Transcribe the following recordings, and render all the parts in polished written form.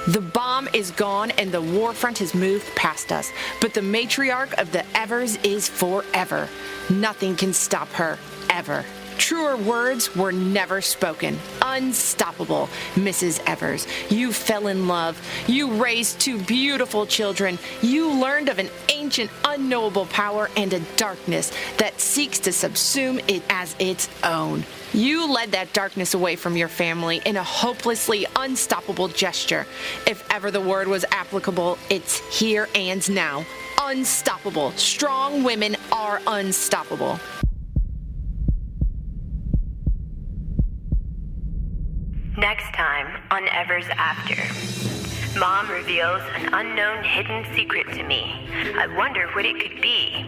The bomb is gone and the war front has moved past us, but the matriarch of the Evers is forever. Nothing can stop her, ever. Truer words were never spoken. Unstoppable, Mrs. Evers. You fell in love. You raised 2 beautiful children. You learned of an ancient, unknowable power and a darkness that seeks to subsume it as its own. You led that darkness away from your family in a hopelessly unstoppable gesture. If ever the word was applicable, it's here and now. Unstoppable. Strong women are unstoppable. Next time on Evers After. Mom reveals an unknown hidden secret to me. I wonder what it could be.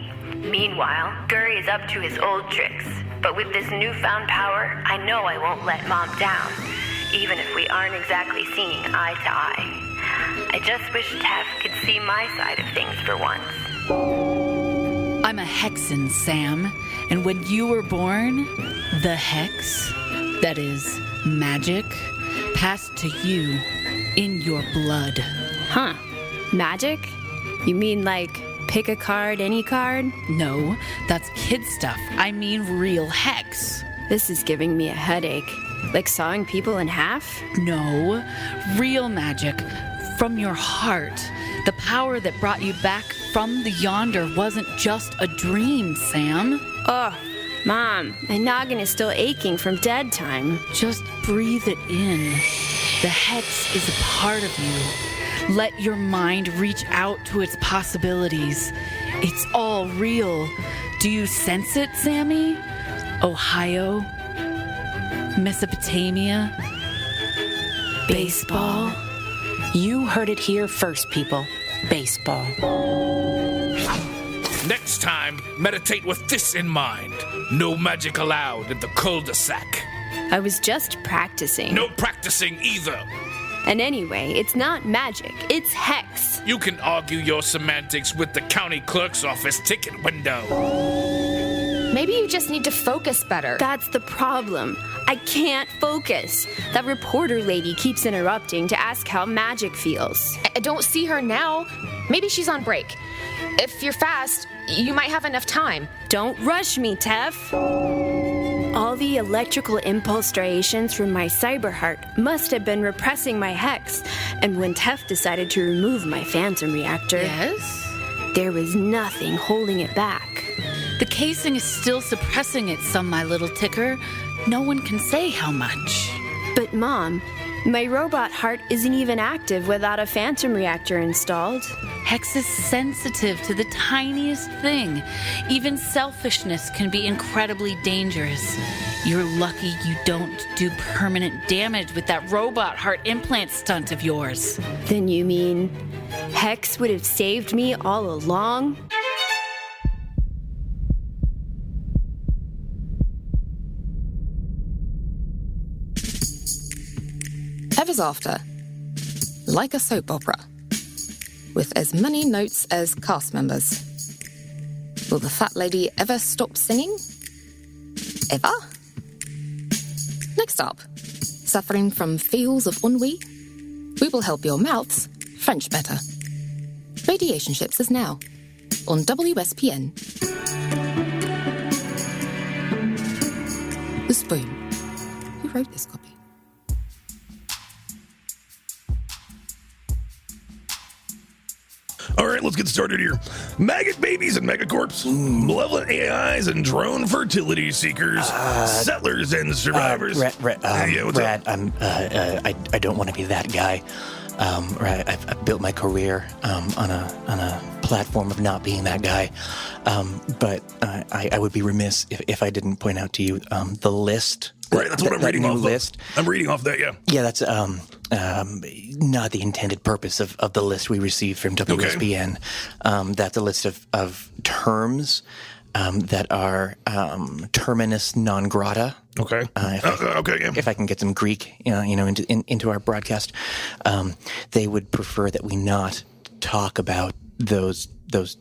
Meanwhile, Gurry is up to his old tricks. But with this newfound power, I know I won't let Mom down, even if we aren't exactly seeing eye to eye. I just wish Tef could see my side of things for once. I'm a hexen, Sam, and when you were born, the hex, that is, magic, passed to you in your blood. Huh. Magic? You mean like pick a card, any card? No, that's kid stuff. I mean real hex. This is giving me a headache. Like sawing people in half? No, real magic from your heart. The power that brought you back from the yonder wasn't just a dream, Sam. Ugh. Mom, my noggin is still aching from dead time. Just breathe it in. The hex is a part of you. Let your mind reach out to its possibilities. It's all real. Do you sense it, Sammy? Ohio? Mesopotamia? Baseball? You heard it here first, people. Baseball. Next time, meditate with this in mind. No magic allowed in the cul-de-sac. I was just practicing. No practicing either. And anyway, it's not magic, it's hex. You can argue your semantics with the county clerk's office ticket window. Maybe you just need to focus better. That's the problem. I can't focus. That reporter lady keeps interrupting to ask how magic feels. I don't see her now. Maybe she's on break. If you're fast, you might have enough time. Don't rush me, Tef. All the electrical impulse striations from my cyber heart must have been repressing my hex, and when Tef decided to remove my phantom reactor, Yes? there was nothing holding it back. The casing is still suppressing it some, my little ticker. No one can say how much. But Mom, my robot heart isn't even active without a phantom reactor installed. Hex is sensitive to the tiniest thing. Even selfishness can be incredibly dangerous. You're lucky you don't do permanent damage with that robot heart implant stunt of yours. Then you mean Hex would have saved me all along? Evers After, like a soap opera, with as many notes as cast members. Will the fat lady ever stop singing? Ever? Next up, suffering from feels of ennui? We will help your mouths French better. Radiation Ships is now on WSPN. The Spoon. Who wrote this copy? All right, let's get started here. Maggot babies and megacorps, malevolent AIs and drone fertility seekers, settlers and survivors. Radd, I don't want to be that guy. I've built my career on a platform of not being that guy. But I would be remiss if I didn't point out to you the list. Right, that's what I'm reading off. List. I'm reading off that, yeah. Yeah, that's not the intended purpose of the list we received from WSPN. Okay. That's a list of terms that are terminus non grata. Okay. If I can get some Greek, into our broadcast, they would prefer that we not talk about those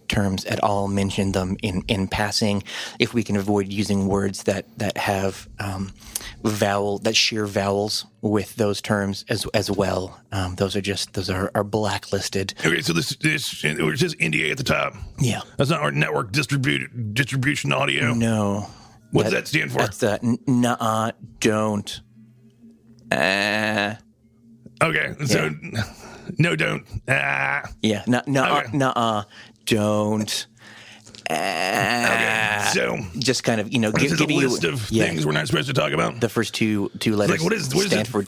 terms at all, mention them in passing. If we can avoid using words that have that share vowels with those terms as well, those are blacklisted. Okay, so this it says NDA at the top. Yeah, that's not our network distribution audio. No. What does that stand for? That's the nuh-uh, don't. Okay, so no, don't. Yeah, nuh-uh, don't. Okay, so just kind of give you a list of things we're not supposed to talk about. The first two letters stand for.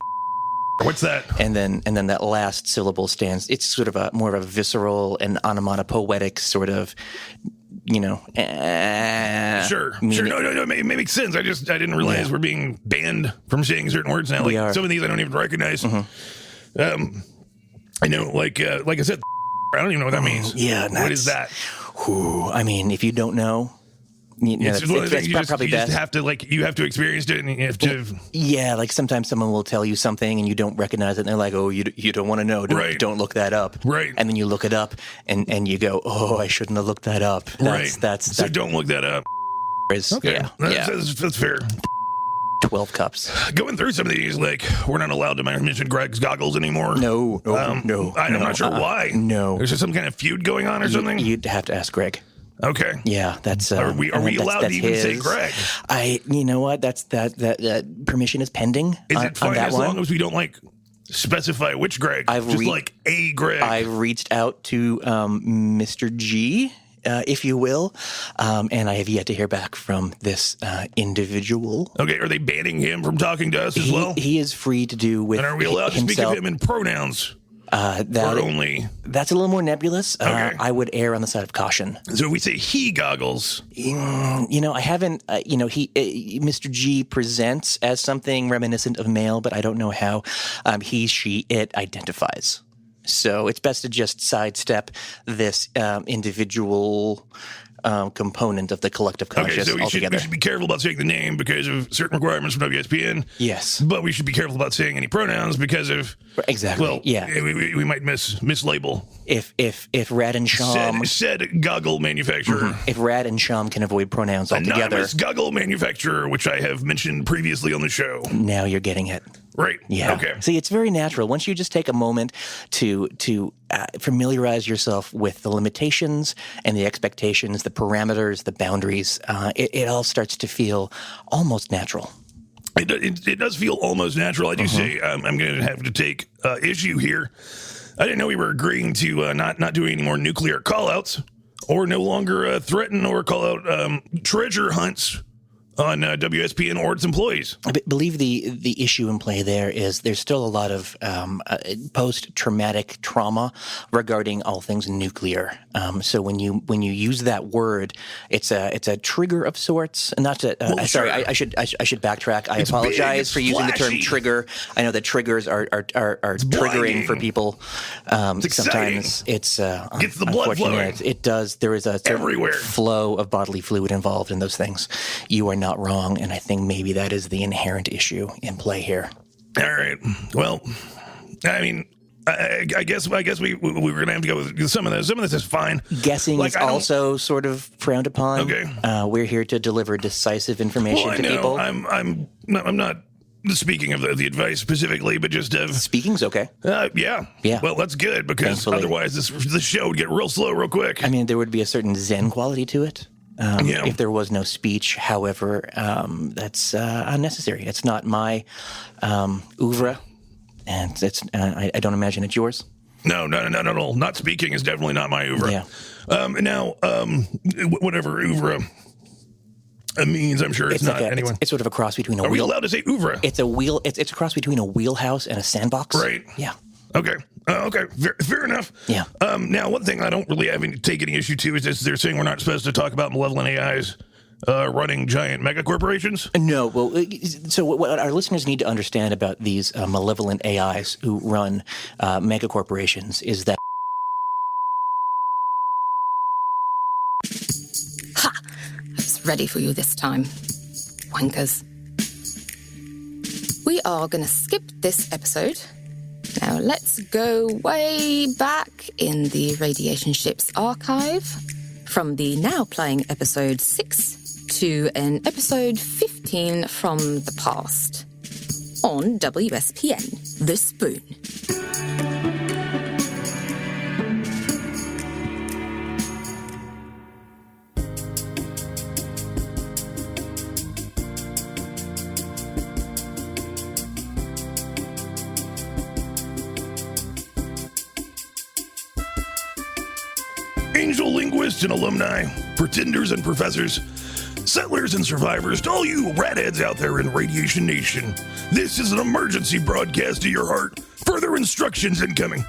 What's that? And then that last syllable stands. It's sort of more of a visceral and onomatopoetic sort of. Sure. No, it makes sense. I didn't realize we're being banned from saying certain words now. We like are. Some of these I don't even recognize. Mm-hmm. I know, like I said, I don't even know what that means. Yeah, what is that? I mean, if you don't know, it's just one of the things probably you best. just have to you have to experience it, and you have to. Yeah, like sometimes someone will tell you something and you don't recognize it, and they're like, "Oh, you don't want to know. Don't look that up." Right. And then you look it up, and you go, "Oh, I shouldn't have looked that up." So don't look that up. Okay, that's fair. 12 cups. Going through some of these, we're not allowed to mention Greg's goggles anymore. No. I'm not sure why. No. There's just some kind of feud going on or something? You'd have to ask Greg. Okay. Yeah, that's. Are we allowed to even say Greg? You know what? That's that permission is pending. Is it fine as long as we don't specify which Greg? A Greg. I've reached out to Mr. G. If you will, and I have yet to hear back from this individual. Okay, are they banning him from talking to us as well? He is free to do with himself. And are we allowed to speak of him in pronouns? Only? That's a little more nebulous. Okay. I would err on the side of caution. So we say he goggles. I haven't, Mr. G presents as something reminiscent of male, but I don't know how he, she, it identifies. So it's best to just sidestep this individual component of the collective conscious altogether. We should be careful about saying the name because of certain requirements from WSPN. Yes. But we should be careful about saying any pronouns because of... Exactly, well, yeah. We might mislabel. If Radd and Shaum... Said goggle manufacturer. Mm-hmm. If Radd and Shaum can avoid pronouns altogether... Anonymous goggle manufacturer, which I have mentioned previously on the show. Now you're getting it. Right. Yeah. Okay. See, it's very natural. Once you just take a moment to familiarize yourself with the limitations and the expectations, the parameters, the boundaries, it all starts to feel almost natural. It does feel almost natural. I do say I'm going to have to take issue here. I didn't know we were agreeing to not do any more nuclear call-outs or no longer threaten or call out treasure hunts on WSPN or its employees. I believe the issue in play there is there's still a lot of post-traumatic trauma regarding all things nuclear. So when you use that word, it's a trigger of sorts. Not to sorry, I should backtrack. I apologize for using the term trigger. I know that triggers are triggering for people. Sometimes it's gets the blood flowing. It does. There is a everywhere flow of bodily fluid involved in those things. You are not wrong, and I think maybe that is the inherent issue in play here. All right. Well, I mean, I guess we were gonna have to go with some of this. Some of this is fine. Guessing is also sort of frowned upon. Okay. We're here to deliver decisive information to people. I'm not speaking of the advice specifically, but just of speaking's okay. Yeah. Well, that's good because otherwise this show would get real slow real quick. I mean, there would be a certain zen quality to it. If there was no speech. However, that's unnecessary. It's not my oeuvre, and I don't imagine it's yours. No, not at all. Not speaking is definitely not my oeuvre. Yeah. Whatever oeuvre means, I'm sure it's not anyone. It's sort of a cross between a wheel. Are we allowed to say oeuvre? It's a wheel. It's a cross between a wheelhouse and a sandbox. Right. Yeah. Okay. Okay. Fair enough. Yeah. Now, one thing I don't really take any issue to is they're saying we're not supposed to talk about malevolent AIs running giant mega corporations. No. Well, so what our listeners need to understand about these malevolent AIs who run mega corporations is that. Ha! I was ready for you this time, wankers. We are going to skip this episode Now let's go way back in the radiation ship's archive from the now playing episode 6 to an episode 15 from the past on WSPN, The Spoon. Angel linguists and alumni, pretenders and professors, settlers and survivors, to all you radheads out there in Radiation Nation, this is an emergency broadcast to your heart. Further instructions incoming.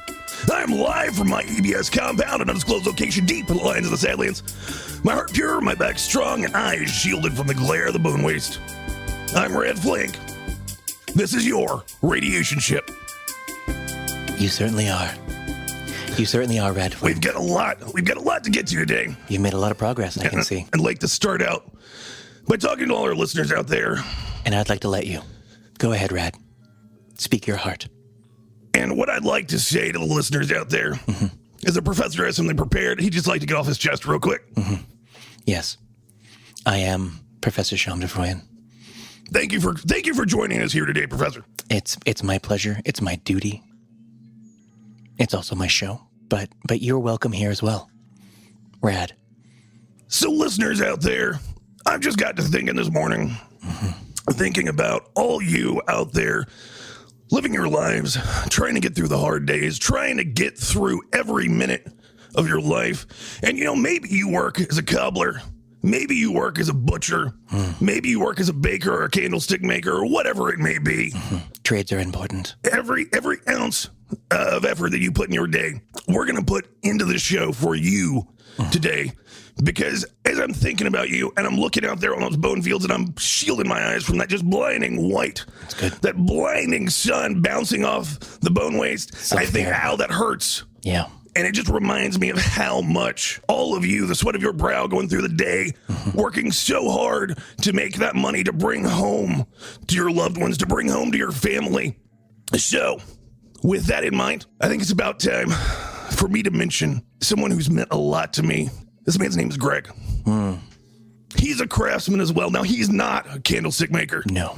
I am live from my EBS compound, an undisclosed location deep in the lines of the Sadlands. My heart pure, my back strong, and eyes shielded from the glare of the bone waste. I'm Radd Flink. This is your radiation ship. You certainly are. You certainly are, Radd. We've got a lot to get to today. You've made a lot of progress, I can see. I'd like to start out by talking to all our listeners out there. And I'd like to let you. Go ahead, Radd. Speak your heart. And what I'd like to say to the listeners out there is the professor has something prepared. He'd just like to get off his chest real quick. Yes. I am Professor Shaum Defroyen. Thank you for joining us here today, Professor. It's my pleasure. It's my duty. It's also my show, but you're welcome here as well. Radd. So listeners out there, I've just got to thinking this morning, thinking about all you out there living your lives, trying to get through the hard days, trying to get through every minute of your life. And, maybe you work as a cobbler. Maybe you work as a butcher. Maybe you work as a baker or a candlestick maker or whatever it may be. Trades are important. Every ounce of effort that you put in your day, we're going to put into the show for you today. Because as I'm thinking about you and I'm looking out there on those bone fields and I'm shielding my eyes from that just blinding white, that's good. That blinding sun bouncing off the bone waste, I think how that hurts. Yeah. And it just reminds me of how much all of you, the sweat of your brow going through the day, working so hard to make that money to bring home to your loved ones, to bring home to your family. So, with that in mind, I think it's about time for me to mention someone who's meant a lot to me. This man's name is Greg. He's a craftsman as well. Now, he's not a candlestick maker. No.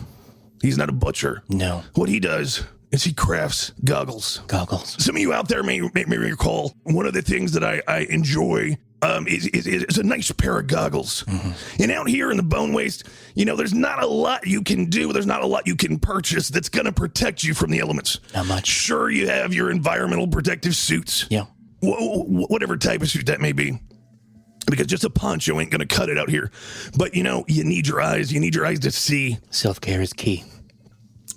He's not a butcher. No. What he does is he crafts goggles. Some of you out there may recall one of the things that I enjoy is a nice pair of goggles. And out here in the bone waste, there's not a lot you can do. There's not a lot you can purchase that's going to protect you from the elements. Not much. Sure, you have your environmental protective suits. Yeah. Whatever type of suit that may be. Because just a poncho ain't going to cut it out here. But, you need your eyes. You need your eyes to see. Self-care is key.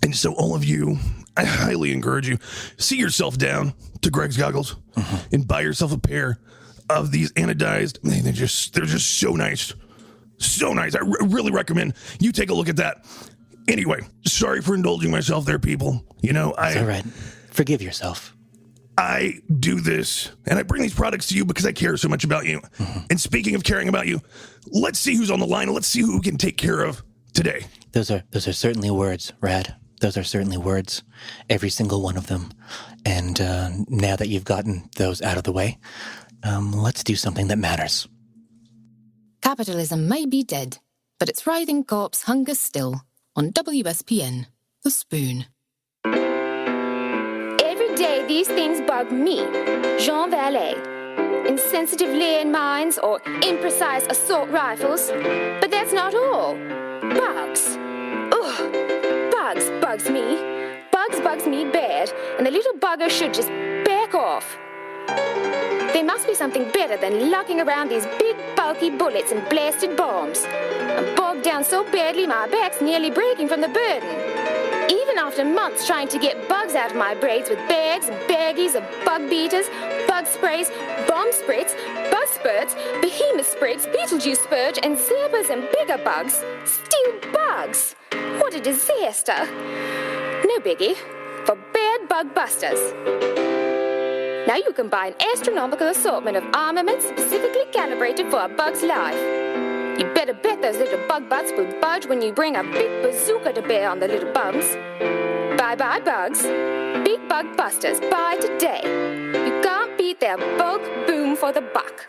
And so all of you, I highly encourage you, see yourself down to Greg's goggles and buy yourself a pair of these anodized. They're just so nice. So nice. I really recommend you take a look at that. Anyway, sorry for indulging myself there, people. It's all right. Forgive yourself. I do this, and I bring these products to you because I care so much about you. And speaking of caring about you, let's see who's on the line. Let's see who we can take care of today. Those are certainly words, Radd. Those are certainly words, every single one of them. And now that you've gotten those out of the way, let's do something that matters. Capitalism may be dead, but its writhing corpse hungers still on WSPN, The Spoon. Every day these things bug me, Jean Valet. Insensitive landmines or imprecise assault rifles. But that's not all. Bugs. Ugh. Bugs me. Bugs me bad, and the little bugger should just back off. There must be something better than lugging around these big, bulky bullets and blasted bombs. I'm bogged down so badly my back's nearly breaking from the burden. Even after months trying to get bugs out of my braids with bags and baggies of bug beaters, bug sprays, bomb spritz, bug spurts, behemoth spritz, Beetlejuice spurge, and zappers and bigger bugs. Still bugs. What a disaster. No biggie. For bad bug busters. Now you can buy an astronomical assortment of armaments specifically calibrated for a bug's life. You better bet those little bug butts will budge when you bring a big bazooka to bear on the little bums. Bye-bye, bugs. Beat bug busters by today. You can't beat their bulk boom for the buck.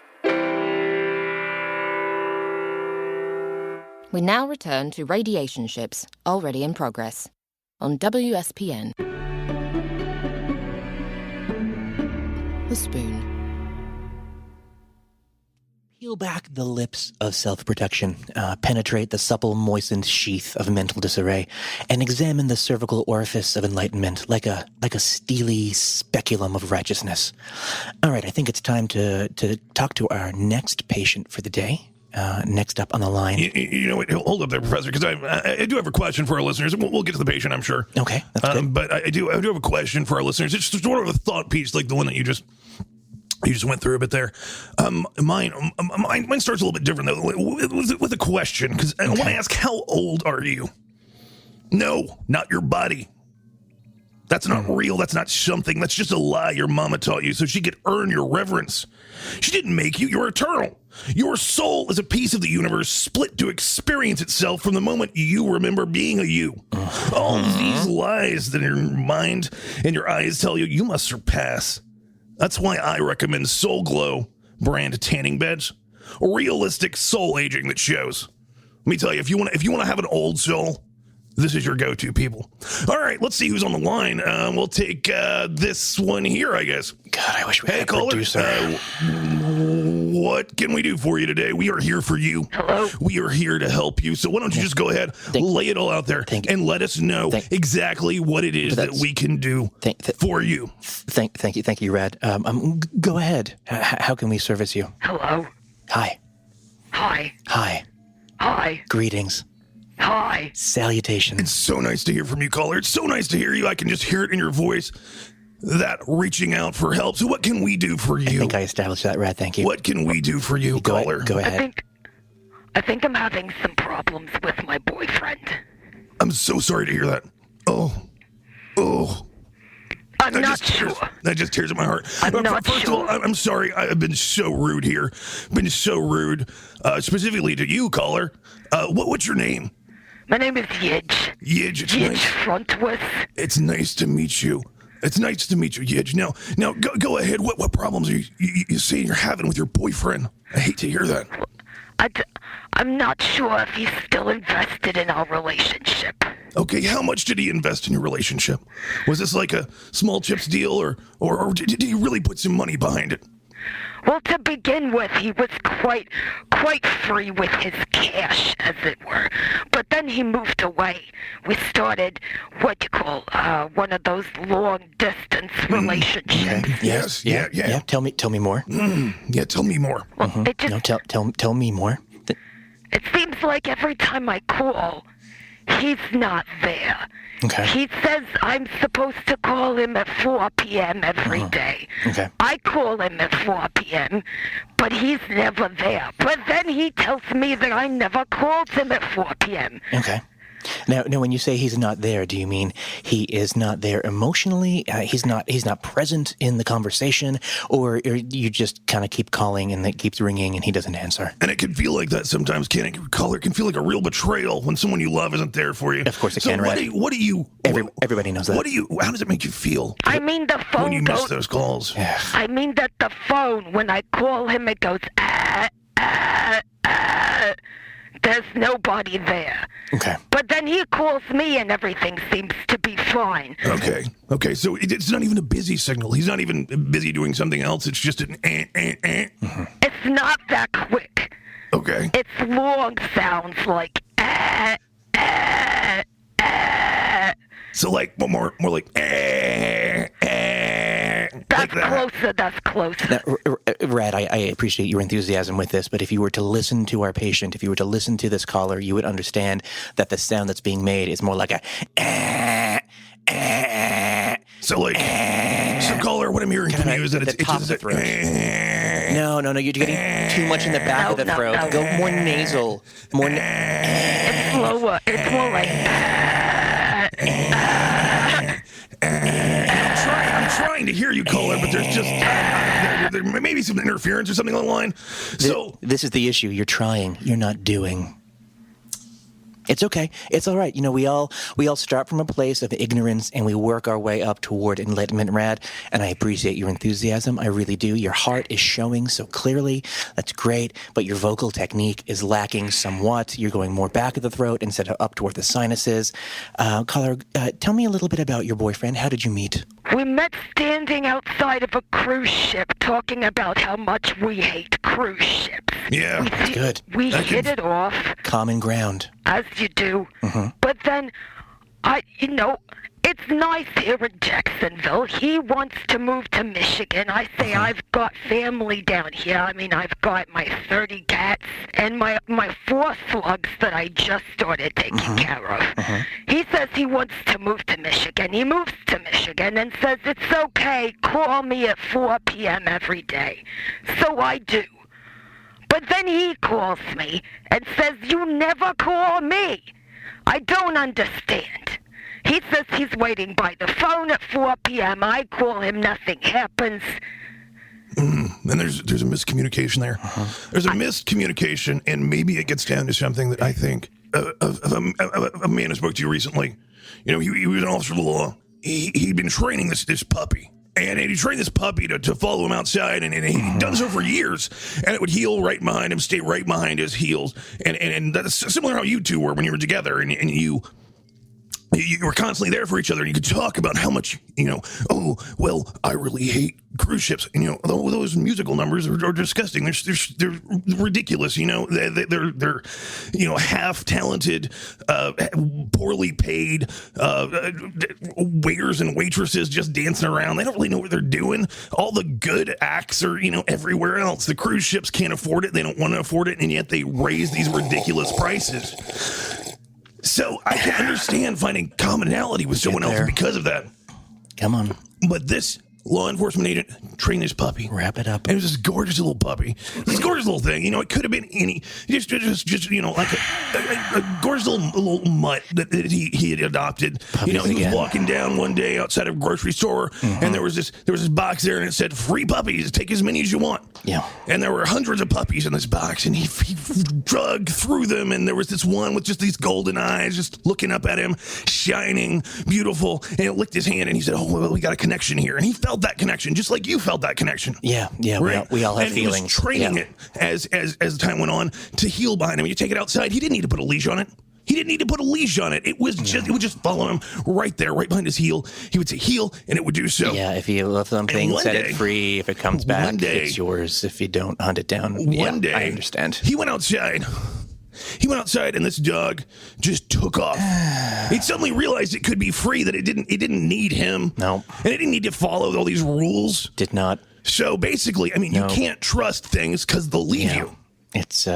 We now return to radiation ships, already in progress, on WSPN. The Spoon. Peel back the lips of self-protection, penetrate the supple, moistened sheath of mental disarray, and examine the cervical orifice of enlightenment like a steely speculum of righteousness. All right, I think it's time to talk to our next patient for the day. Next up on the line. You know what? Hold up there, Professor, because I do have a question for our listeners. We'll get to the patient, I'm sure. Okay, that's good. But I do have a question for our listeners. It's just sort of a thought piece, like the one that you just went through a bit there. Mine starts a little bit different though, with a question, because I want to ask, how old are you? No, not your body. That's not real. That's not something. That's just a lie your mama taught you so she could earn your reverence. She didn't make you. You're eternal. Your soul is a piece of the universe split to experience itself from the moment you remember being a you. All these lies that your mind and your eyes tell you, you must surpass. That's why I recommend Soul Glow brand tanning beds. Realistic soul aging that shows. Let me tell you, if you want to have an old soul, this is your go-to, people. All right, let's see who's on the line. We'll take this one here, I guess. God, I wish we had a caller, producer. What can we do for you today? We are here for you. Hello. We are here to help you. So why don't you just go ahead, lay it all out there, and let us know exactly what it is that we can do for you. Thank you, Radd. Go ahead. How can we service you? Hello. Hi. Hi. Hi. Hi. Greetings. Hi. Salutations. It's so nice to hear from you, caller. It's so nice to hear you. I can just hear it in your voice. That reaching out for help. So what can we do for you? I think I established that, Radd. Thank you. What can we do for you, caller? Go ahead. I think I'm having some problems with my boyfriend. I'm so sorry to hear that. Oh. I'm not sure. That just tears at my heart. I'm not First of all, I'm sorry. I've been so rude here. Been so rude. Specifically to you, caller. What's your name? My name is Yidge. Yidge. Yidge Frontwith. It's nice to meet you. It's nice to meet you, Yidge. Now, go ahead. What problems are you saying you're having with your boyfriend? I hate to hear that. I'm not sure if he's still invested in our relationship. Okay, how much did he invest in your relationship? Was this like a small chips deal, or did he really put some money behind it? Well, to begin with, he was quite free with his cash, as it were. But then he moved away. We started what you call one of those long-distance relationships. Okay. Yes. Yeah. Tell me more. Yeah, tell me more. Well, it just, tell me more. It seems like every time I call, he's not there. Okay. He says I'm supposed to call him at 4 p.m. every day. Okay. I call him at 4 p.m., but he's never there. But then he tells me that I never called him at 4 p.m. Okay. Now, when you say he's not there, do you mean he is not there emotionally? He's not present in the conversation, or you just kind of keep calling and it keeps ringing and he doesn't answer? And it can feel like that sometimes, can it? Caller, it can feel like a real betrayal when someone you love isn't there for you. Of course it can, right? What do you? Everybody knows that. How does it make you feel? I mean, the phone when you miss those calls. Yeah. I mean that the phone, when I call him, it goes, There's nobody there. Okay. But then he calls me and everything seems to be fine. Okay, so it's not even a busy signal. He's not even busy doing something else. It's just an Mm-hmm. It's not that quick. Okay. It's long sounds like So like more like That's closer, that's closer. Now, Radd, I appreciate your enthusiasm with this, but if you were to listen to our patient, if you were to listen to this caller, you would understand that the sound that's being made is more like a So caller, what I'm hearing from you is that it's top of the throat. No, you're getting too much in the back of the throat. No. Go more nasal. It's slower. It's more like I'm trying to hear you, caller, but there's just there may be some interference or something online. So this is the issue. You're trying. You're not doing. It's okay. It's all right. We all start from a place of ignorance and we work our way up toward enlightenment, Radd. And I appreciate your enthusiasm. I really do. Your heart is showing so clearly. That's great. But your vocal technique is lacking somewhat. You're going more back of the throat instead of up toward the sinuses. Caller, tell me a little bit about your boyfriend. How did you meet? We met standing outside of a cruise ship talking about how much we hate cruise ships. Yeah, that's good. We hit it off. Common ground. As you do. Mm-hmm. But then, it's nice here in Jacksonville. He wants to move to Michigan. I say I've got family down here. I mean, I've got my 30 cats and my 4 slugs that I just started taking care of. He says he wants to move to Michigan. He moves to Michigan and says, it's okay, call me at 4 p.m. every day. So I do. But then he calls me and says, you never call me. I don't understand. He says he's waiting by the phone at 4 p.m. I call him, nothing happens. And there's a miscommunication there. There's a miscommunication, and maybe it gets down to something that I think of a man who spoke to you recently. He was an officer of the law. He'd been training this puppy. And he trained this puppy to follow him outside, and he'd done so for years. And it would heel right behind him, stay right behind his heels. And that's similar how you two were when you were together, and you were constantly there for each other, and you could talk about how much, I really hate cruise ships. And, those musical numbers are disgusting. They're ridiculous, They're half-talented, poorly paid waiters and waitresses just dancing around. They don't really know what they're doing. All the good acts are, everywhere else. The cruise ships can't afford it. They don't want to afford it, and yet they raise these ridiculous prices. So I can understand finding commonality with someone else because of that. Come on. But this law enforcement agent trained this puppy. Wrap it up. And it was this gorgeous little puppy. This gorgeous little thing. It could have been any, just like a gorgeous little mutt that he had adopted. Puppies He was walking down one day outside of a grocery store, and there was this box there, and it said, free puppies, take as many as you want. Yeah. And there were hundreds of puppies in this box, and he drug through them, and there was this one with just these golden eyes just looking up at him, shining, beautiful, and it licked his hand, and he said, we got a connection here. And he felt that connection, just like you felt that connection. Yeah, right? we all have feelings. He was training it as the time went on to heel behind him. You take it outside, he didn't need to put a leash on it. It was just, it would just follow him right there, right behind his heel. He would say heel, and it would do so. Yeah, if you love something, set it free. If it comes back, it's yours. If you don't, hunt it down. One day, I understand. He went outside, and this dog just took off. He suddenly realized it could be free, that it didn't need him. No. And it didn't need to follow all these rules. Did not. So basically, you can't trust things because they'll leave you. It's,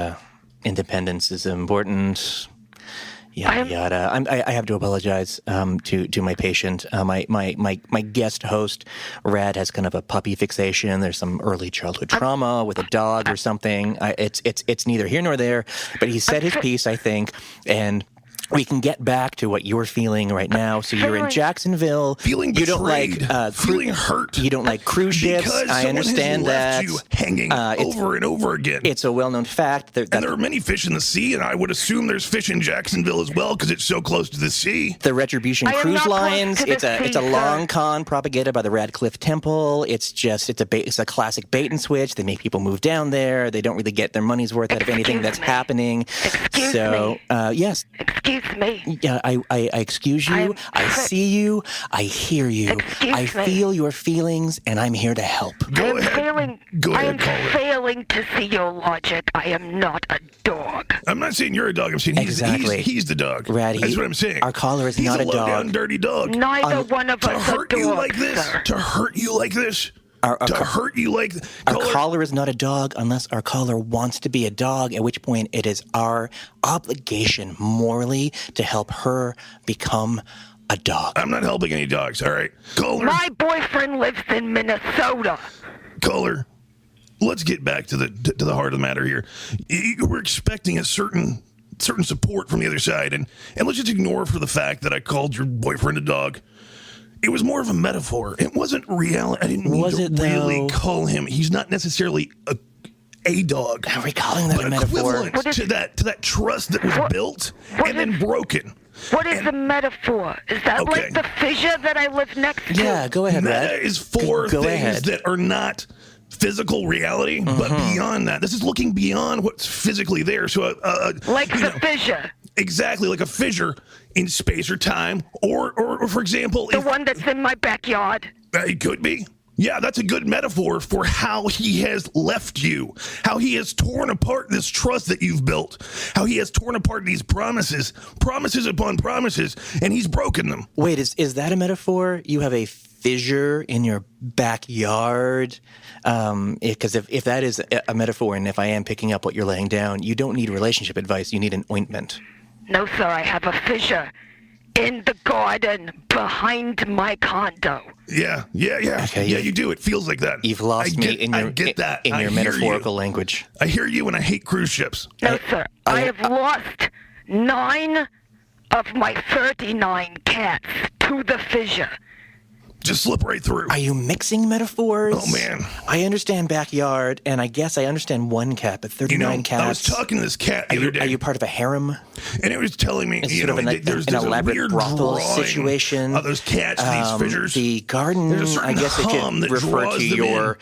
independence is important. Yada yada. I have to apologize to my patient. My guest host, Radd, has kind of a puppy fixation. There's some early childhood trauma with a dog or something. It's neither here nor there. But he said his piece, I think, and we can get back to what you're feeling right now. So you're in Jacksonville. Feeling betrayed. You don't like feeling hurt. You don't like cruise ships. I understand that. You hanging over and over again. It's a well-known fact. And there are many fish in the sea, and I would assume there's fish in Jacksonville as well because it's so close to the sea. The Retribution Cruise Lines. It's a long con propagated by the Radcliffe Temple. It's a classic bait and switch. They make people move down there. They don't really get their money's worth out of anything that's happening. Excuse me. Yes. Excuse me. Yeah, I excuse you. I see you. I hear you. I feel your feelings, and I'm here to help. Go ahead. I am failing to see your logic. I am not a dog. I'm not saying you're a dog. I'm saying he's the dog. Radd, that's what I'm saying. Our caller is not a dog. He's a low-down, dirty dog. Neither one of us are dogs, To hurt you like this? Our caller is not a dog unless our caller wants to be a dog, at which point it is our obligation morally to help her become a dog. I'm not helping any dogs, all right? Caller. My boyfriend lives in Minnesota. Caller, let's get back to the heart of the matter here. We're expecting a certain support from the other side, and let's just ignore for the fact that I called your boyfriend a dog. It was more of a metaphor. It wasn't reality. I didn't mean to really call him. He's not necessarily a dog. Are we calling that a metaphor? Equivalent to that trust that was built and then broken. What is the metaphor? Is that like the fissure that I live next to? Yeah, go ahead, Radd. Meta is for things that are not physical reality, but beyond that. This is looking beyond what's physically there. So, like the fissure. Exactly, like a fissure in space or time, or for example, the one that's in my backyard. It could be. Yeah, that's a good metaphor for how he has left you, how he has torn apart this trust that you've built, how he has torn apart these promises upon promises, and he's broken them. Wait, is that a metaphor? You have a fissure in your backyard? Because if that is a metaphor, and if I am picking up what you're laying down, you don't need relationship advice. You need an ointment. No, sir, I have a fissure in the garden behind my condo. Yeah. Okay, you do. It feels like that. You've lost me in your metaphorical language. I hear you, and I hate cruise ships. No, sir. I have lost 9 of my 39 cats to the fissure. Just slip right through. Are you mixing metaphors? Oh, man. I understand backyard, and I guess I understand one cat, but 39 cats. I was talking to this cat the other day. Are you part of a harem? And it was telling me, there's an elaborate brothel situation. Those cats, these fissures. The garden, I guess it could refer to your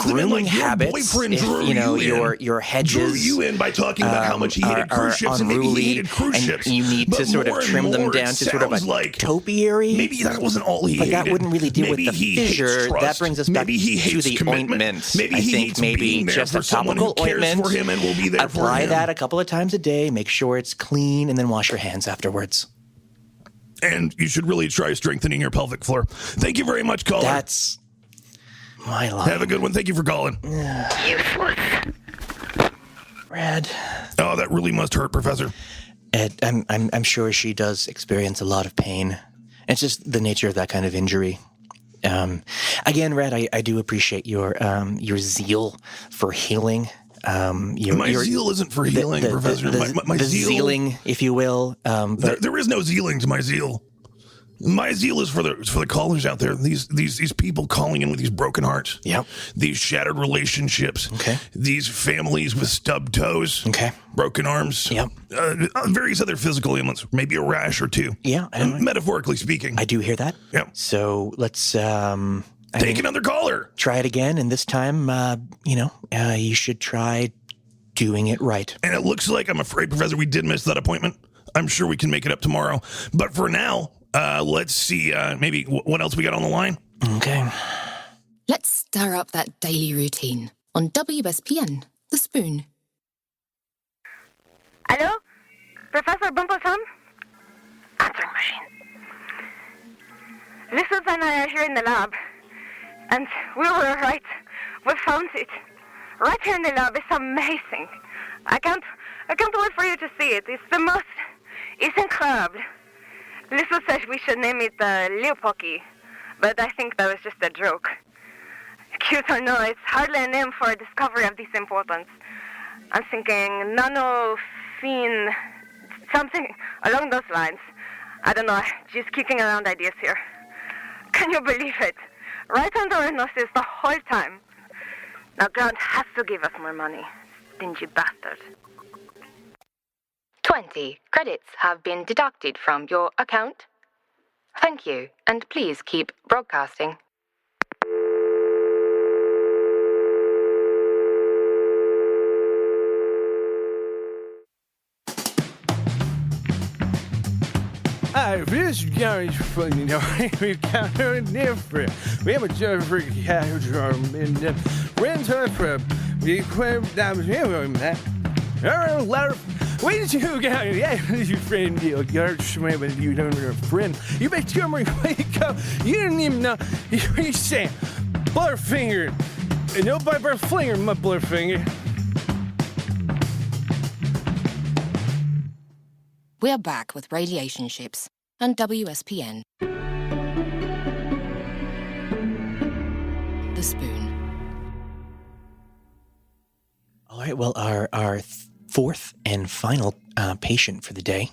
grooming habits. If, your hedges drew you in by talking about how much he hated cruise ships, and maybe he hated cruise ships. You need to sort of trim them down to sort of a topiary. Maybe that wasn't all he hated. But that wouldn't really deal with the fissure. That brings us back to the ointment. Maybe he hates being there for someone who cares for him and will be there for him. Apply that a couple of times a day. Make sure it's clean, and then wash your hands afterwards. And you should really try strengthening your pelvic floor. Thank you very much, caller. That's my line. Have a good one. Thank you for calling. Useless. Radd. Oh, that really must hurt, Professor. I'm sure she does experience a lot of pain. It's just the nature of that kind of injury. Again, Radd, I do appreciate your zeal for healing. My zeal isn't for healing, Professor. My zeal, zealing, if you will. There is no zealing to my zeal. My zeal is for the callers out there. These people calling in with these broken hearts. Yep. These shattered relationships. Okay. These families with stubbed toes. Okay. Broken arms. Yep. Various other physical ailments. Maybe a rash or two. Yeah. Metaphorically speaking. I do hear that. Yep. So let's take another caller. Try it again, and this time, you should try doing it right. And it looks like, I'm afraid, Professor, we did miss that appointment. I'm sure we can make it up tomorrow. But for now, let's see, maybe what else we got on the line? Okay. Let's stir up that daily routine on WSPN, The Spoon. Hello? Professor Bumblesome? Answering machine. Lizards and I are here in the lab. And we were right. We found it. Right here in the lab. It's amazing. I can't wait for you to see it. It's incredible. Lisa says we should name it Leopocky, but I think that was just a joke. Cute or no, it's hardly a name for a discovery of this importance. I'm thinking nanofine, something along those lines. I don't know, just kicking around ideas here. Can you believe it? Right under our noses the whole time. Now Grant has to give us more money. Stingy bastard. 20 credits have been deducted from your account. Thank you, and please keep broadcasting. This guy's funny. We got her different. We have a different character in the winter prep. We quit that was him, man. Wait till you go. Yeah, your friend, your but you don't have a friend. You bet you wake up. You didn't even know. You say, Blurfinger. And nobody but flinger, my Blurfinger. We're back with Radiation Ships and WSPN. The Spoon. All right, well, our fourth and final patient for the day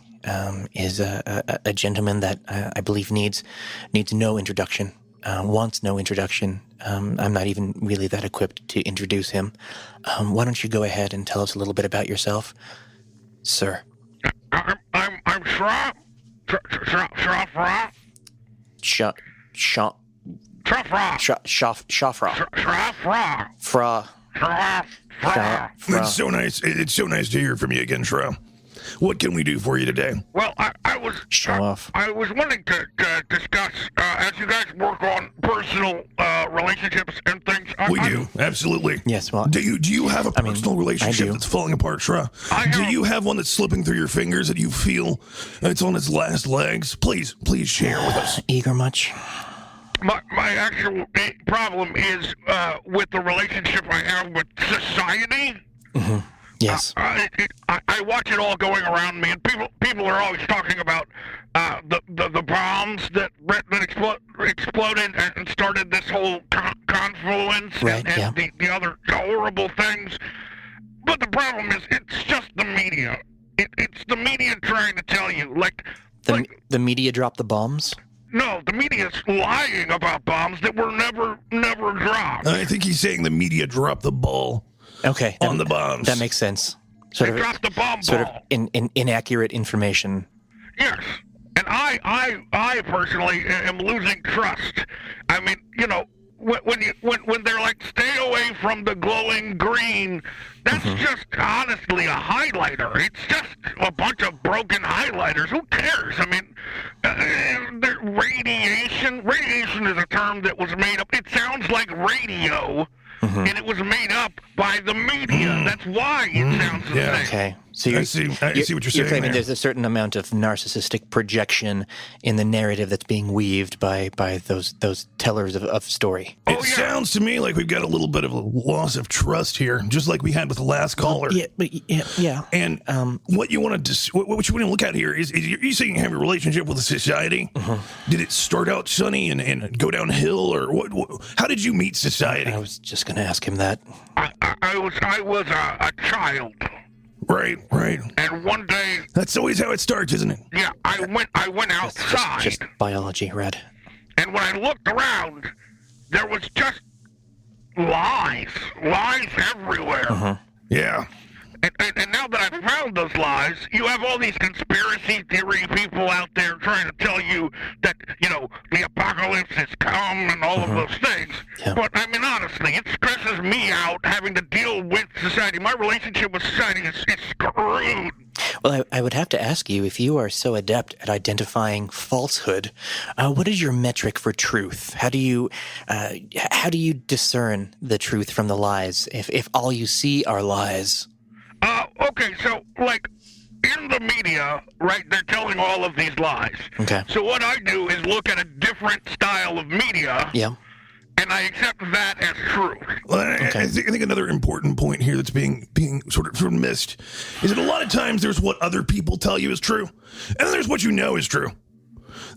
is a gentleman that I believe needs no introduction. wants no introduction. I'm not even really that equipped to introduce him. Why don't you go ahead and tell us a little bit about yourself, sir? I'm Shra. Shafra. Shafra. It's so nice. It's so nice to hear from you again, Shra. What can we do for you today? Well, I was wanting to discuss as you guys work on personal relationships and things. We do, absolutely. Yes. Well, do you have a personal relationship that's falling apart, Shra? Do you have one that's slipping through your fingers that you feel it's on its last legs? Please share with us. Eager much? My actual problem is with the relationship I have with society. Mm-hmm. Yes. I watch it all going around me, and people are always talking about the bombs that exploded and started this whole confluence and the other horrible things. But the problem is, it's just the media. It's the media trying to tell you, the media dropped the bombs. No, the media's lying about bombs that were never dropped. I think he's saying the media dropped the ball. Okay. On the bombs. That makes sense. They dropped the bomb sort ball. of inaccurate information. Yes. And I personally am losing trust. I mean, when they're like, stay away from the glowing green, that's just honestly a highlighter. It's just a bunch of broken highlighters. Who cares? I mean, radiation is a term that was made up. It sounds like radio. And it was made up by the media. That's why it sounds the same. Okay. So I see what you're saying. You're claiming there's a certain amount of narcissistic projection in the narrative that's being weaved by those tellers of story. It sounds to me like we've got a little bit of a loss of trust here, just like we had with the last caller. Yeah. And what you want to look at here is you're saying you have a relationship with a society. Did it start out sunny and go downhill, or what? How did you meet society? I was just going to ask him that. I was a child. Right. And one day, that's always how it starts, isn't it? Yeah, I went outside. Just biology, Radd. And when I looked around, there was just lies everywhere. Yeah. And now that I've found those lies, you have all these conspiracy theory people out there trying to tell you that, the apocalypse has come and all of those things. Yeah. But, I mean, honestly, it stresses me out having to deal with society. My relationship with society is screwed. Well, I would have to ask you, if you are so adept at identifying falsehood, what is your metric for truth? How do you discern the truth from the lies if all you see are lies? Okay, so, in the media, right, they're telling all of these lies. Okay. So what I do is look at a different style of media. Yeah. And I accept that as true. Well, I think another important point here that's being sort of missed is that a lot of times there's what other people tell you is true, and then there's what you know is true.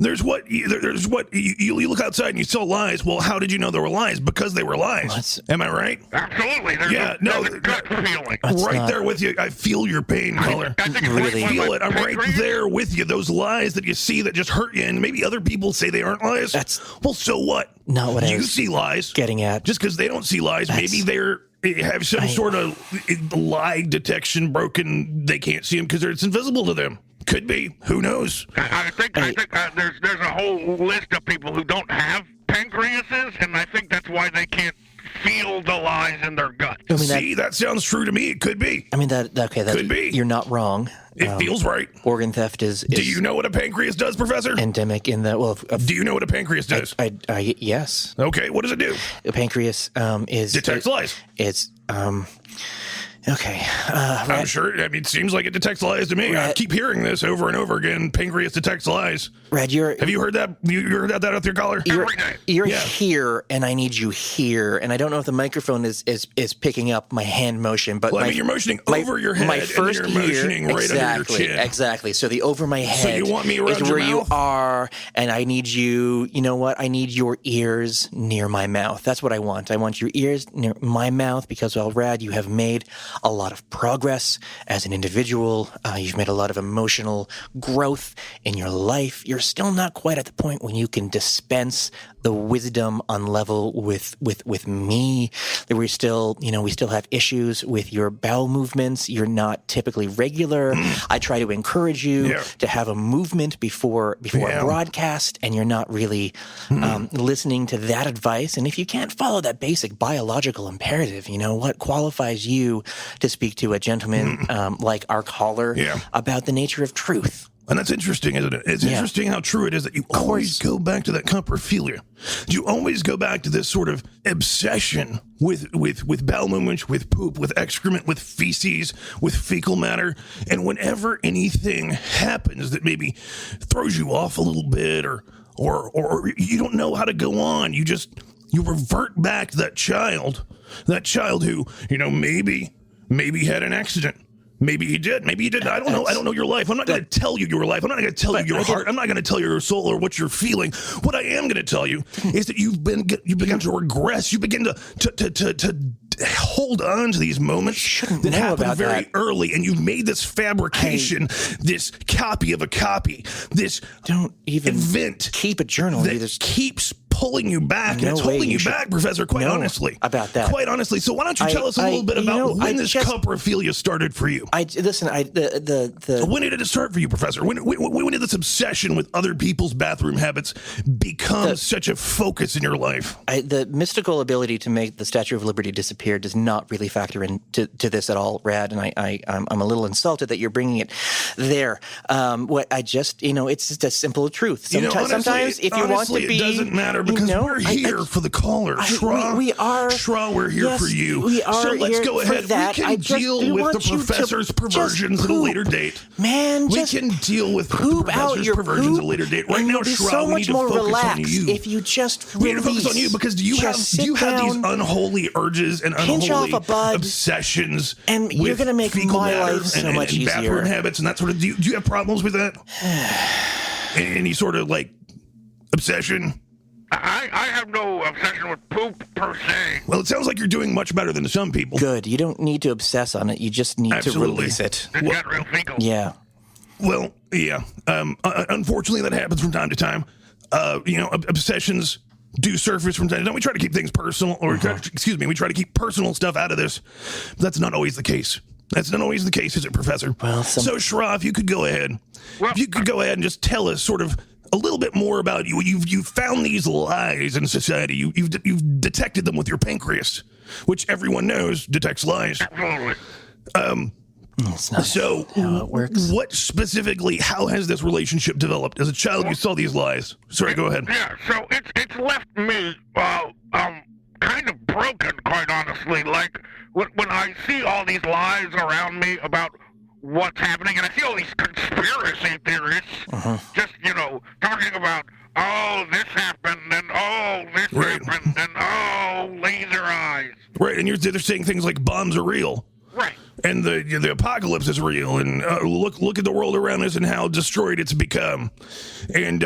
There's what you look outside and you saw lies. Well, how did you know there were lies? Because they were lies. Am I right? Absolutely. There's a gut feeling. There with you. I feel your pain, caller. I think really feel it. I'm right there with you. Those lies that you see that just hurt you, and maybe other people say they aren't lies. Well, so what? Not what you see lies. Getting at. Just because they don't see lies, maybe they have some sort of lie detection broken. They can't see them because it's invisible to them. Could be. Who knows? I think there's a whole list of people who don't have pancreases, and I think that's why they can't feel the lies in their gut. That sounds true to me. It could be. I mean, that could be. You're not wrong. It feels right. Organ theft is. Do you know what a pancreas does, Professor? Endemic in that. Do you know what a pancreas does? Yes. Okay. What does it do? A pancreas detects lies. It's Okay. I'm sure. I mean, it seems like it detects lies to me. I keep hearing this over and over again. Pancreas detects lies. Radd, have you heard that? You heard that with your caller? You're here, and I need you here. And I don't know if the microphone is picking up my hand motion, but you're motioning over your head. My first and you're motioning right under your chin. Exactly. So the over my head. So you want me around is where your mouth? You are, and I need you. You know what? I need your ears near my mouth. That's what I want. I want your ears near my mouth because, well, Radd, you have made a lot of progress as an individual. You've made a lot of emotional growth in your life. You're still not quite at the point when you can dispense wisdom on level with me. That we still have issues with your bowel movements. You're not typically regular. I try to encourage you to have a movement before a broadcast, and you're not really listening to that advice. And if you can't follow that basic biological imperative, what qualifies you to speak to a gentleman like our caller about the nature of truth? And that's interesting, isn't it? It's interesting how true it is that you always go back to that coprophilia. You always go back to this sort of obsession with bowel movements, with poop, with excrement, with feces, with fecal matter. And whenever anything happens that maybe throws you off a little bit or you don't know how to go on, you revert back to that child who, maybe had an accident. Maybe he did. Maybe he didn't. I don't know. I don't know your life. I'm not going to tell you your life. I'm not going to tell you your heart. I'm not going to tell you your soul or what you're feeling. What I am going to tell you is that you begin to regress. You begin to hold on to these moments that happen very early, and you've made this fabrication, this copy of a copy, this don't even event. Keep a journal that keeps pulling you back, and it's holding you back, Professor, quite honestly. About that. Quite honestly. So why don't you tell us a little bit about when this coprophilia started for you? When did it start for you, Professor? When did this obsession with other people's bathroom habits become such a focus in your life? The mystical ability to make the Statue of Liberty disappear does not really factor into this at all, Radd, and I'm a little insulted that you're bringing it there. It's just a simple truth. Sometimes if you want to be... it doesn't matter. Because we're here for the caller. We are. Shra, we're here for you. We are. So let's go ahead. That. We can deal with the professor's perversions at a later date. Man, we can deal with the professor's perversions at a later date. Right now, Shra, we need to focus on you. If you just we need to focus on you because do you have these unholy urges and unholy obsessions? And you're going to make my life so much easier. And bathroom habits and that sort of. Do you have problems with that? Any sort of obsession? I have no obsession with poop per se. Well, it sounds like you're doing much better than some people. Good. You don't need to obsess on it. You just need to release it. It's got real fecal. Yeah. Well, yeah. Unfortunately, that happens from time to time. Obsessions do surface from time to time. We try to keep things personal, we try to keep personal stuff out of this. But that's not always the case. That's not always the case, is it, Professor? Well, so, Shra, if you could go ahead. If you could go ahead and just tell us sort of a little bit more about you. You've found these lies in society. You've detected them with your pancreas, which everyone knows detects lies. It's not so how it works. What specifically? How has this relationship developed? As a child, you saw these lies. Sorry, go ahead. Yeah. So it's left me kind of broken, quite honestly. Like when I see all these lies around me about what's happening, and I see all these conspiracy theorists just, talking about, this happened, and this happened, and laser eyes. Right, and they're saying things like bombs are real. Right. And the apocalypse is real, and look at the world around us and how destroyed it's become. And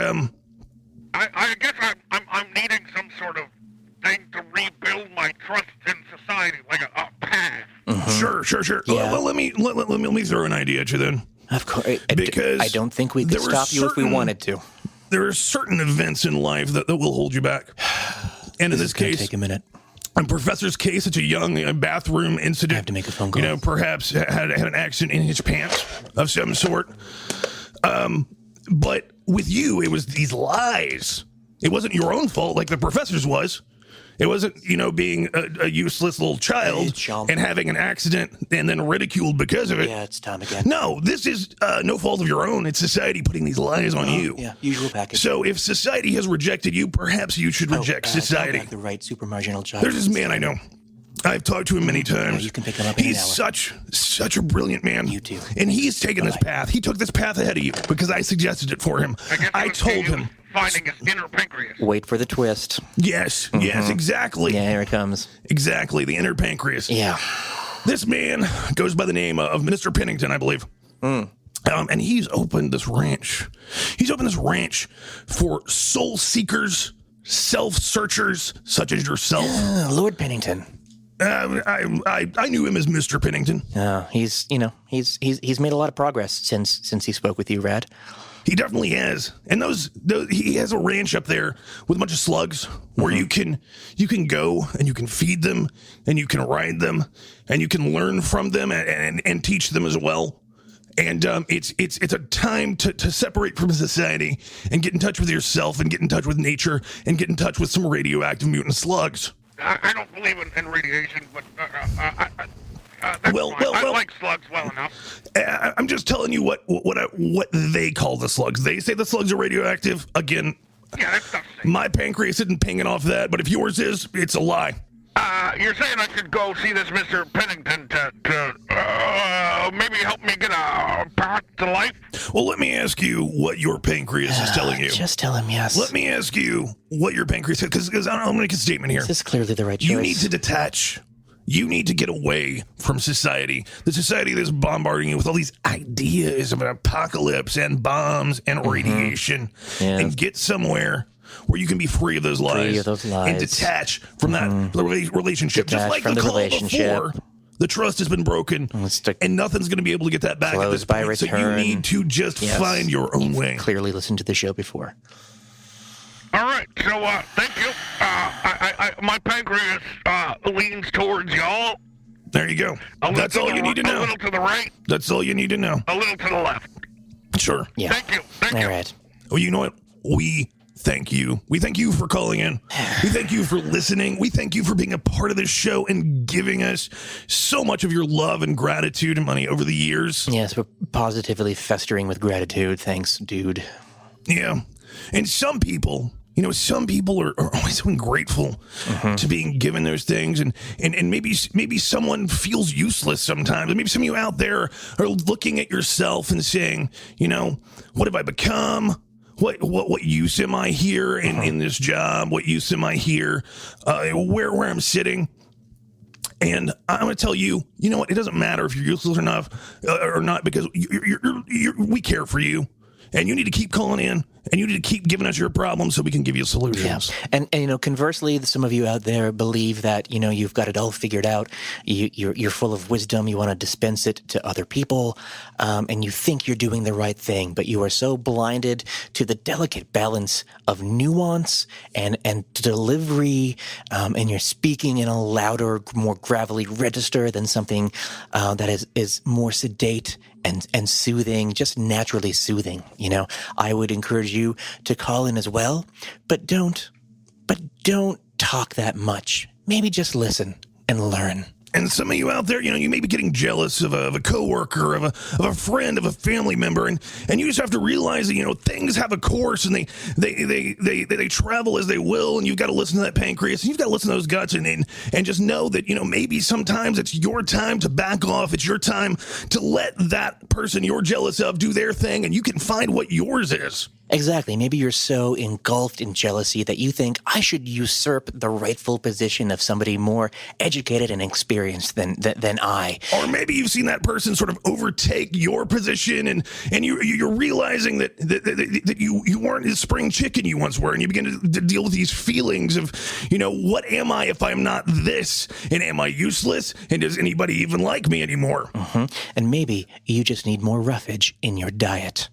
I guess I'm needing some sort of thing to rebuild my trust in society, like a path. Sure. Yeah. Well, let me throw an idea at you then. Of course, because I don't think we could stop you if we wanted to. There are certain events in life that will hold you back, and in this case, take a minute. In Professor's case, it's a young bathroom incident. I have to make a phone call. Perhaps had an accident in his pants of some sort. But with you, it was these lies. It wasn't your own fault like the Professor's was. It wasn't, being a useless little child and having an accident and then ridiculed because of it. Yeah, it's time again. No, this is no fault of your own. It's society putting these lies on you. Yeah, usual package. So if society has rejected you, perhaps you should reject society. The right super marginal child. There's this man I know. I've talked to him many times. Yeah, you can pick him up in an hour. He's such a brilliant man. You too. And he's taken this path. He took this path ahead of you because I suggested it for him. I told him. Finding his inner pancreas. Wait for the twist. Yes, exactly. Yeah, here it comes. Exactly, the inner pancreas. Yeah. This man goes by the name of Mr. Pennington, I believe. And he's opened this ranch. He's opened this ranch for soul seekers, self-searchers, such as yourself. Lord Pennington. I knew him as Mr. Pennington. He's made a lot of progress since he spoke with you, Radd. He definitely has. And he has a ranch up there with a bunch of slugs where you can go and you can feed them and you can ride them and you can learn from them and teach them as well. And it's a time to separate from society and get in touch with yourself and get in touch with nature and get in touch with some radioactive mutant slugs. I don't believe in radiation, but well, I like slugs well enough. I'm just telling you what they call the slugs. They say the slugs are radioactive. Again, yeah, that's tough. My pancreas isn't pinging off that, but if yours is, it's a lie. You're saying I should go see this Mr. Pennington to maybe help me get a path to life? Well, let me ask you what your pancreas is telling you. Just tell him yes. Let me ask you what your pancreas says, because I'm going to make a statement here. This is clearly the right choice. You need to detach. You need to get away from society. The society that's bombarding you with all these ideas of an apocalypse and bombs and radiation, and get somewhere where you can be free of those lies, and detach from that relationship. Just like the call before, the trust has been broken, and nothing's going to be able to get that back at this point. Return. So you need to just find your own way. Clearly listened to the show before. All right, so thank you. My pancreas leans towards y'all. There you go. That's all you need to know. A little to the right. That's all you need to know. A little to the left. Sure. Yeah. Thank you. Thank you. All right. Well, you know what? We thank you. We thank you for calling in. We thank you for listening. We thank you for being a part of this show and giving us so much of your love and gratitude and money over the years. Yes, we're positively festering with gratitude. Thanks, dude. Yeah. And some people are always so ungrateful to being given those things. And maybe someone feels useless sometimes. And maybe some of you out there are looking at yourself and saying, what have I become? What use am I here in this job? What use am I here? Where I'm sitting? And I'm going to tell you, you know what? It doesn't matter if you're useless or not, because we care for you. And you need to keep calling in, and you need to keep giving us your problems so we can give you solutions. Yeah. And conversely, some of you out there believe that, you've got it all figured out. You're full of wisdom. You want to dispense it to other people, and you think you're doing the right thing, but you are so blinded to the delicate balance of nuance and delivery, and you're speaking in a louder, more gravelly register than something that is more sedate and soothing, just naturally soothing. I would encourage you to call in as well, but don't talk that much. Maybe just listen and learn. And some of you out there, you may be getting jealous of a coworker, of a friend, of a family member, and you just have to realize that things have a course, and they travel as they will, and you've got to listen to that pancreas, and you've got to listen to those guts, and just know that maybe sometimes it's your time to back off. It's your time to let that person you're jealous of do their thing, and you can find what yours is. Exactly. Maybe you're so engulfed in jealousy that you think I should usurp the rightful position of somebody more educated and experienced than I. Or maybe you've seen that person sort of overtake your position, and you're realizing that you weren't the spring chicken you once were, and you begin to deal with these feelings of, what am I if I'm not this? And am I useless? And does anybody even like me anymore? And maybe you just need more roughage in your diet.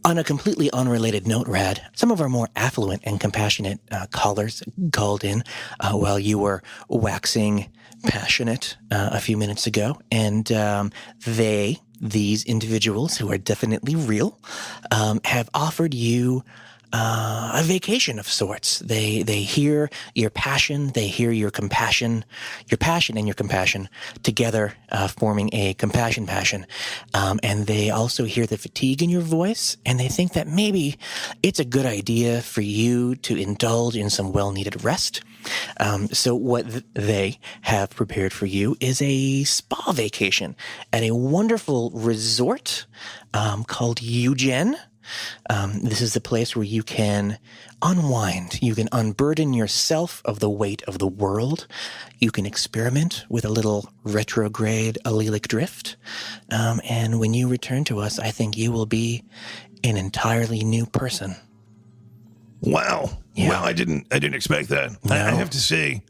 On a completely unrelated note, Radd, some of our more affluent and compassionate callers called in while you were waxing passionate a few minutes ago, and these individuals who are definitely real, have offered you a vacation of sorts. They hear your passion, they hear your passion and your compassion together, forming a compassion passion. And they also hear the fatigue in your voice, and they think that maybe it's a good idea for you to indulge in some well-needed rest. So what they have prepared for you is a spa vacation at a wonderful resort called Eugen. This is the place where you can unwind. You can unburden yourself of the weight of the world. You can experiment with a little retrograde allelic drift. And when you return to us, I think you will be an entirely new person. Wow. Yeah. Wow, I didn't expect that. No. I have to say,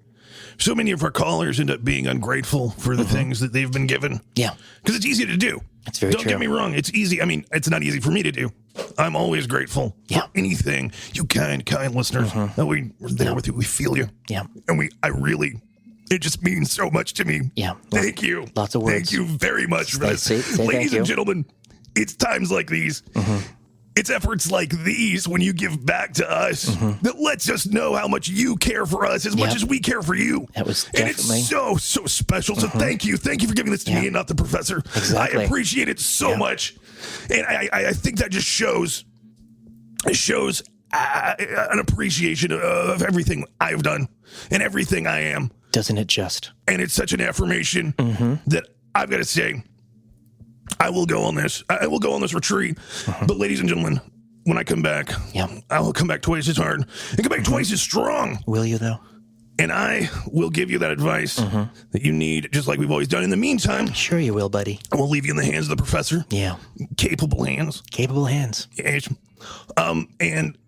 so many of our callers end up being ungrateful for the things that they've been given. Yeah. Because it's easy to do. It's very Don't true. get me wrong. It's easy. I mean, it's not easy for me to do. I'm always grateful for anything. You kind listeners. That we're there with you. We feel you. Yeah. And it just means so much to me. Yeah. Thank you. Lots of words. Thank you very much for this. Say Ladies thank and you. gentlemen, it's times like these. It's efforts like these when you give back to us that lets us know how much you care for us as much as we care for you. That was and definitely... it's so special. So thank you. Thank you for giving this to me and not the professor. Exactly. I appreciate it so much. And I think that just shows an appreciation of everything I've done and everything I am. Doesn't it just? And it's such an affirmation that I've got to say, I will go on this. I will go on this retreat. But ladies and gentlemen, when I come back, I will come back twice as hard and come back twice as strong. Will you, though? And I will give you that advice that you need, just like we've always done. In the meantime, sure you will, buddy. I will leave you in the hands of the professor. Yeah. Capable hands. Capable hands. Yes. And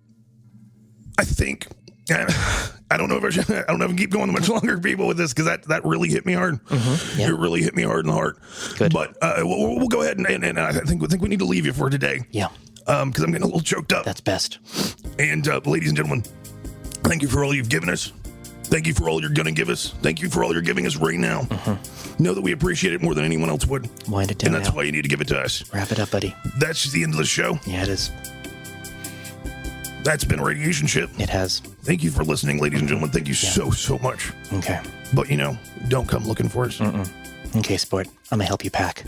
I think... I don't know if I can keep going much longer, people, with this, because that really hit me hard. It really hit me hard in the heart. Good. But we'll go ahead and I think we need to leave you for today. Yeah. Because I'm getting a little choked up. That's best. And ladies and gentlemen, thank you for all you've given us. Thank you for all you're going to give us. Thank you for all you're giving us right now. Know that we appreciate it more than anyone else would. Wind it down. And that's why you need to give it to us. Wrap it up, buddy. That's just the end of the show. Yeah, it is. That's been Radiation Ship. It has. Thank you for listening, ladies and gentlemen. Thank you so much. Okay. But, don't come looking for us. Okay, sport. I'm going to help you pack.